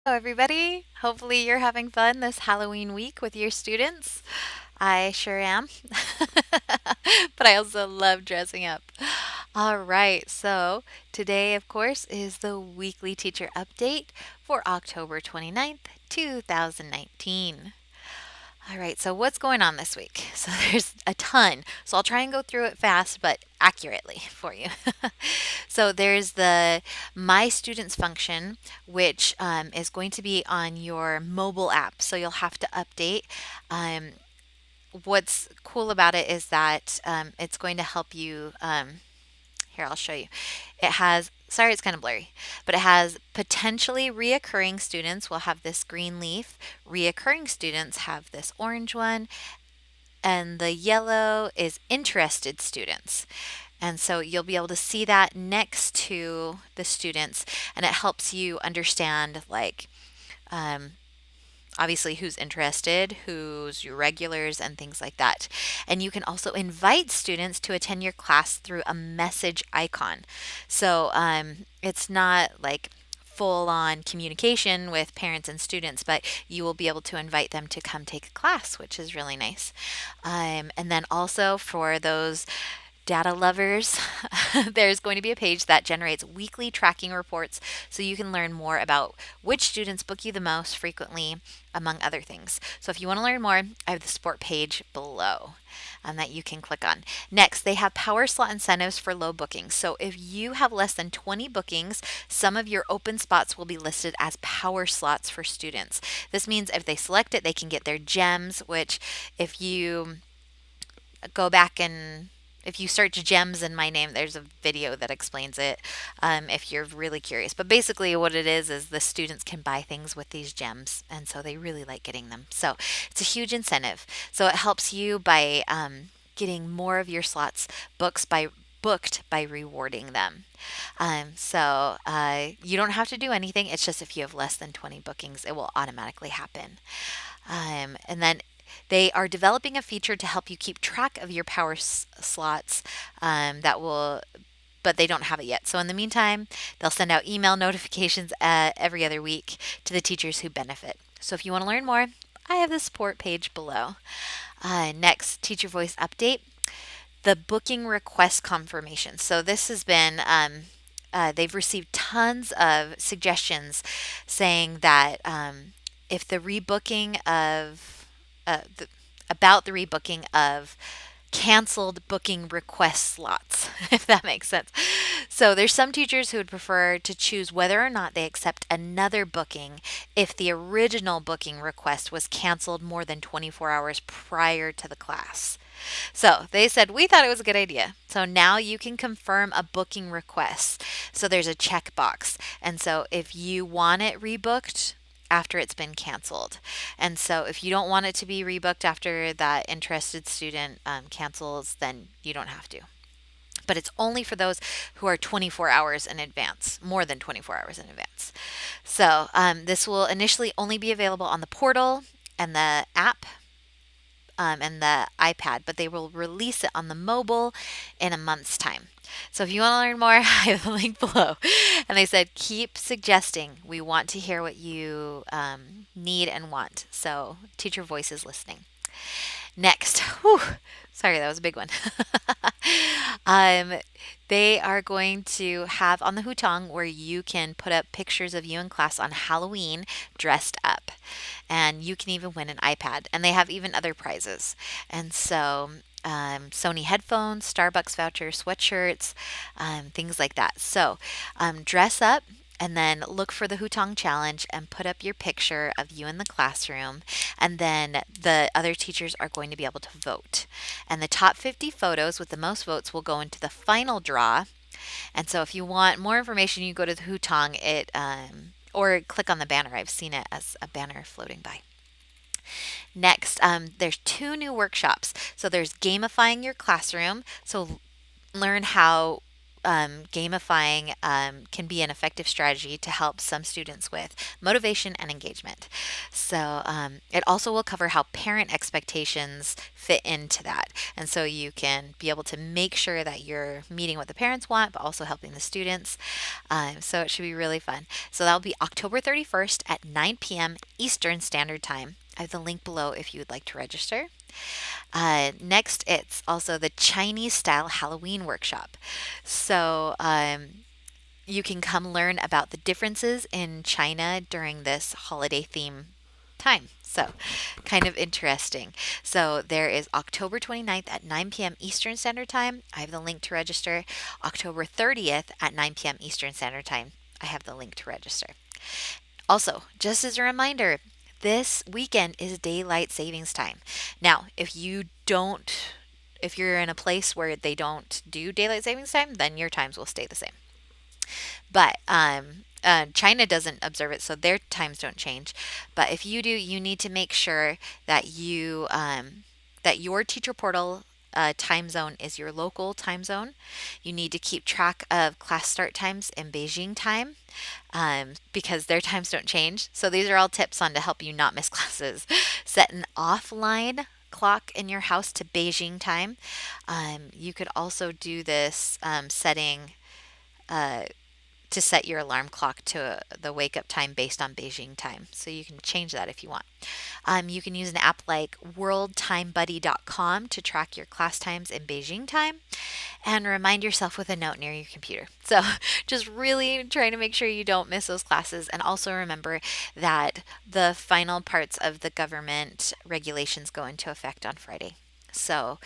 Hello, everybody. Hopefully, you're having fun this Halloween week with your students. I sure am. But I also love dressing up. All right, so today, of course, is the weekly teacher update for October 29th, 2019. All right, so what's going on this week? So there's a ton. So I'll try and go through it fast but accurately for you. So there's the My Students function, which is going to be on your mobile app. So you'll have to update. Um, what's cool about it is that it's going to help you. Here, I'll show you. It has, sorry, it's kind of blurry, but it has potentially reoccurring students will have this green leaf. Reoccurring students have this orange one. And the yellow is interested students. And so you'll be able to see that next to the students, and it helps you understand, like, um, obviously who's interested, who's your regulars, and things like that. And you can also invite students to attend your class through a message icon. So it's not like full on communication with parents and students, but you will be able to invite them to come take a class, which is really nice. And then also for those data lovers, there's going to be a page that generates weekly tracking reports so you can learn more about which students book you the most frequently, among other things. So if you want to learn more, I have the support page below that you can click on. Next, they have power slot incentives for low bookings. So if you have less than 20 bookings, some of your open spots will be listed as power slots for students. This means if they select it, they can get their gems, which if you go back and if you search gems in my name, there's a video that explains it if you're really curious. But basically, what it is the students can buy things with these gems, and so they really like getting them. So it's a huge incentive. So it helps you by getting more of your slots booked by rewarding them. You don't have to do anything. It's just if you have less than 20 bookings, it will automatically happen. And then they are developing a feature to help you keep track of your slots that will, but they don't have it yet. So in the meantime, they'll send out email notifications every other week to the teachers who benefit. So if you want to learn more, I have the support page below. Next, teacher voice update. The booking request confirmation. So this has been they've received tons of suggestions saying that if the rebooking of the, about the rebooking of canceled booking request slots, if that makes sense. So there's some teachers who would prefer to choose whether or not they accept another booking if the original booking request was canceled more than 24 hours prior to the class. So they said, we thought it was a good idea. So now you can confirm a booking request. So there's a checkbox. And so if you want it rebooked, after it's been canceled. And so if you don't want it to be rebooked after that interested student cancels, then you don't have to. But it's only for those who are 24 hours in advance, more than 24 hours in advance. So this will initially only be available on the portal and the app and the iPad, but they will release it on the mobile in a month's time. So if you want to learn more, I have the link below. And they said, keep suggesting. We want to hear what you need and want. So teacher voice is listening. Next, whew, sorry, that was a big one. um, they are going to have on the Hutong where you can put up pictures of you in class on Halloween dressed up. And you can even win an iPad. And they have even other prizes. And so Sony headphones, Starbucks vouchers, sweatshirts, things like that. So dress up and then look for the Hutong challenge and put up your picture of you in the classroom. And then the other teachers are going to be able to vote. And the top 50 photos with the most votes will go into the final draw. And so if you want more information, you go to the Hutong or click on the banner. I've seen it as a banner floating by. Next, there's two new workshops. So there's gamifying your classroom. So learn how gamifying can be an effective strategy to help some students with motivation and engagement. So it also will cover how parent expectations fit into that. And so you can be able to make sure that you're meeting what the parents want, but also helping the students. So it should be really fun. So that'll be October 31st at 9 p.m. Eastern Standard Time. I have the link below if you would like to register. Next, it's also the Chinese style Halloween workshop. So you can come learn about the differences in China during this holiday theme time. So, kind of interesting. So, there is October 29th at 9 p.m. Eastern Standard Time. I have the link to register. October 30th at 9 p.m. Eastern Standard Time. I have the link to register. Also, just as a reminder, this weekend is daylight savings time. Now, if you're in a place where they don't do daylight savings time, then your times will stay the same. But China doesn't observe it, so their times don't change. But if you do, you need to make sure that that your teacher portal time zone is your local time zone. You need to keep track of class start times in Beijing time because their times don't change. So these are all tips on to help you not miss classes. Set an offline clock in your house to Beijing time. You could also do this setting uh, to set your alarm clock to the wake up time based on Beijing time. So you can change that if you want. You can use an app like worldtimebuddy.com to track your class times in Beijing time and remind yourself with a note near your computer. So just really trying to make sure you don't miss those classes. And also remember that the final parts of the government regulations go into effect on Friday. So,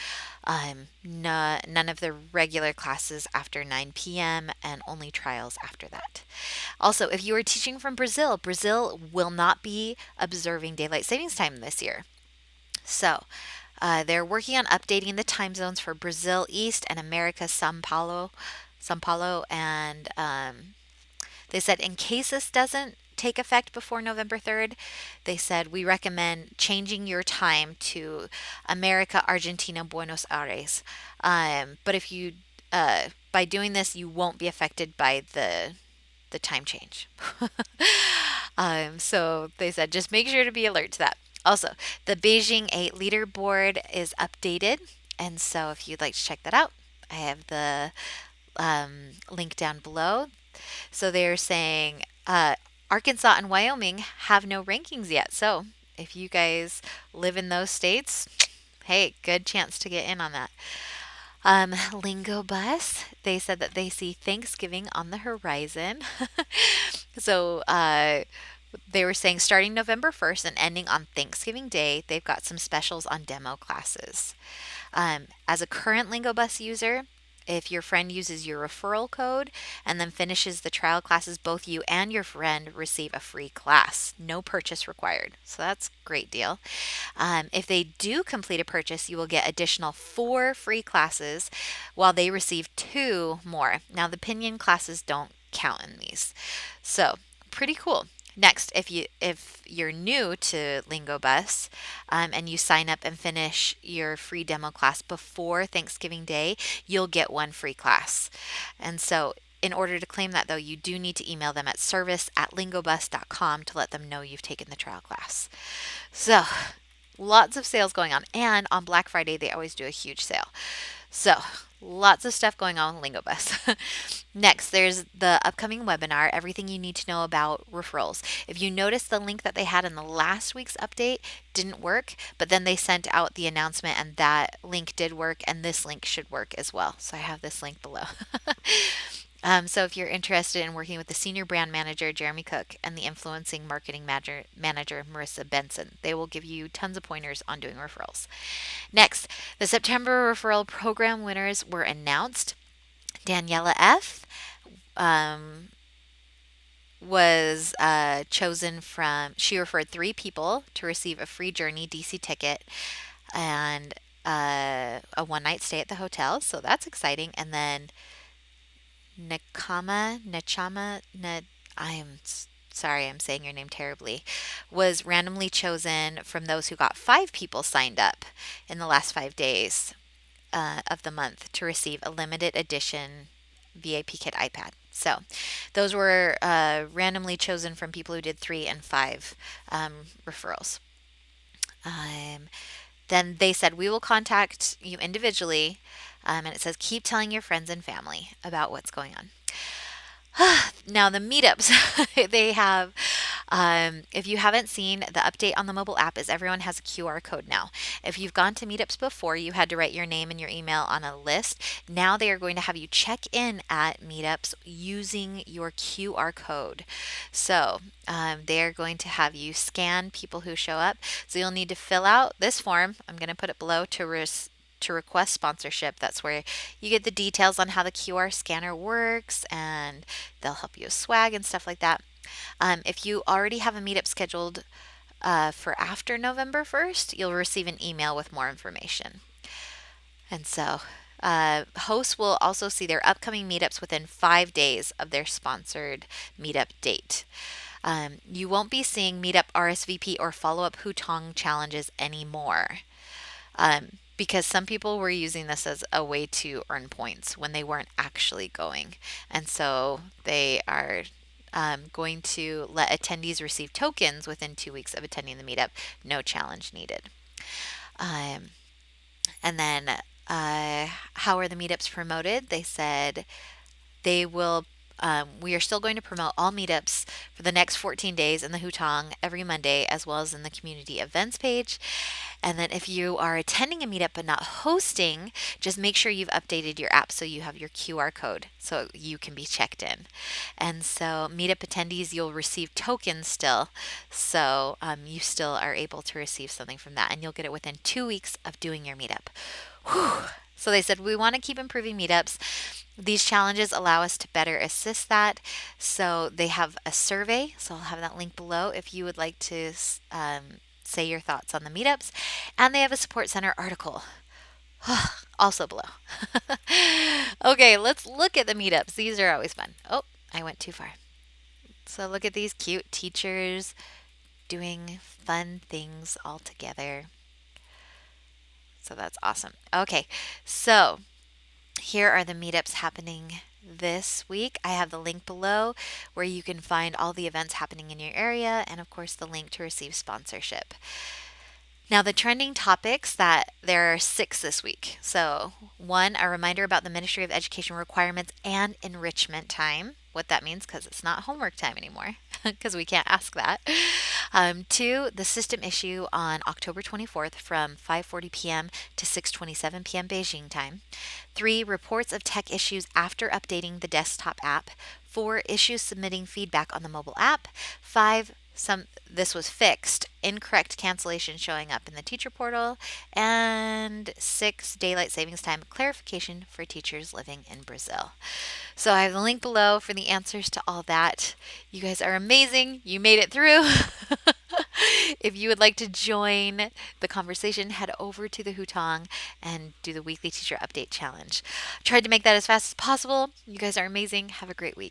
none of the regular classes after 9 p.m. and only trials after that. Also, if you are teaching from Brazil, Brazil will not be observing daylight savings time this year. So, they're working on updating the time zones for Brazil East and America São Paulo, and they said in case this doesn't take effect before November 3rd, they said we recommend changing your time to America, Argentina, Buenos Aires. But if you, by doing this, you won't be affected by the time change. So they said just make sure to be alert to that. Also, the Beijing 8 leaderboard is updated, and so if you'd like to check that out, I have the link down below. So they're saying Arkansas and Wyoming have no rankings yet. So if you guys live in those states, hey, good chance to get in on that. Lingo Bus, they said that they see Thanksgiving on the horizon. So they were saying starting November 1st and ending on Thanksgiving Day, they've got some specials on demo classes. As a current Lingo Bus user, if your friend uses your referral code and then finishes the trial classes, both you and your friend receive a free class. No purchase required. So that's a great deal. If they do complete a purchase, you will get additional 4 free classes while they receive 2 more. Now, the Pinyin classes don't count in these. So pretty cool. Next, if you're new to LingoBus and you sign up and finish your free demo class before Thanksgiving Day, you'll get 1 free class. And so in order to claim that, though, you do need to email them at service@lingobus.com to let them know you've taken the trial class. So lots of sales going on. And on Black Friday, they always do a huge sale. So lots of stuff going on with LingoBus. Next, there's the upcoming webinar, Everything You Need to Know About Referrals. If you notice, the link that they had in the last week's update didn't work, but then they sent out the announcement and that link did work, and this link should work as well. So I have this link below. So if you're interested in working with the senior brand manager, Jeremy Cook, and the influencing marketing manager, Marissa Benson, they will give you tons of pointers on doing referrals. Next, the September referral program winners were announced. Daniela F. Was chosen from, she referred 3 people to receive a free Journey DC ticket and a one-night stay at the hotel. So that's exciting. And then I'm sorry, I'm saying your name terribly, was randomly chosen from those who got 5 people signed up in the last 5 days of the month to receive a limited edition VIP kit iPad. So those were randomly chosen from people who did 3 and 5 referrals. Um, then they said, we will contact you individually. And it says, keep telling your friends and family about what's going on. Now, the meetups, they have, if you haven't seen the update on the mobile app, is everyone has a QR code now. If you've gone to meetups before, you had to write your name and your email on a list. Now they are going to have you check in at meetups using your QR code. So they are going to have you scan people who show up. So you'll need to fill out this form. I'm going to put it below to request sponsorship. That's where you get the details on how the QR scanner works, and they'll help you with swag and stuff like that. If you already have a meetup scheduled for after November 1st, you'll receive an email with more information. And so hosts will also see their upcoming meetups within 5 days of their sponsored meetup date. You won't be seeing meetup RSVP or follow up Hutong challenges anymore. Because some people were using this as a way to earn points when they weren't actually going. And so they are going to let attendees receive tokens within 2 weeks of attending the meetup. No challenge needed. And then how are the meetups promoted? They said they will. We are still going to promote all meetups for the next 14 days in the Hutong every Monday, as well as in the community events page. And then if you are attending a meetup but not hosting, just make sure you've updated your app so you have your QR code so you can be checked in. And so meetup attendees, you'll receive tokens still. So you still are able to receive something from that, and you'll get it within 2 weeks of doing your meetup. Whew. So they said, we want to keep improving meetups. These challenges allow us to better assist that. So they have a survey. So I'll have that link below if you would like to say your thoughts on the meetups. And they have a support center article. Also below. Okay, let's look at the meetups. These are always fun. Oh, I went too far. So look at these cute teachers doing fun things all together. So that's awesome. Okay, so here are the meetups happening this week. I have the link below where you can find all the events happening in your area, and of course the link to receive sponsorship. Now, the trending topics, that there are 6 this week. So 1, a reminder about the Ministry of Education requirements and enrichment time. What that means, because it's not homework time anymore, because we can't ask that. 2, the system issue on October 24th from 5:40 p.m. to 6:27 p.m. Beijing time. 3, reports of tech issues after updating the desktop app. 4, issues submitting feedback on the mobile app. 5, this was fixed, incorrect cancellation showing up in the teacher portal. And 6, daylight savings time clarification for teachers living in Brazil. So I have the link below for the answers to all that. You guys are amazing. You made it through. If you would like to join the conversation, head over to the Hutong and do the weekly teacher update challenge. Tried to make that as fast as possible. You guys are amazing. Have a great week.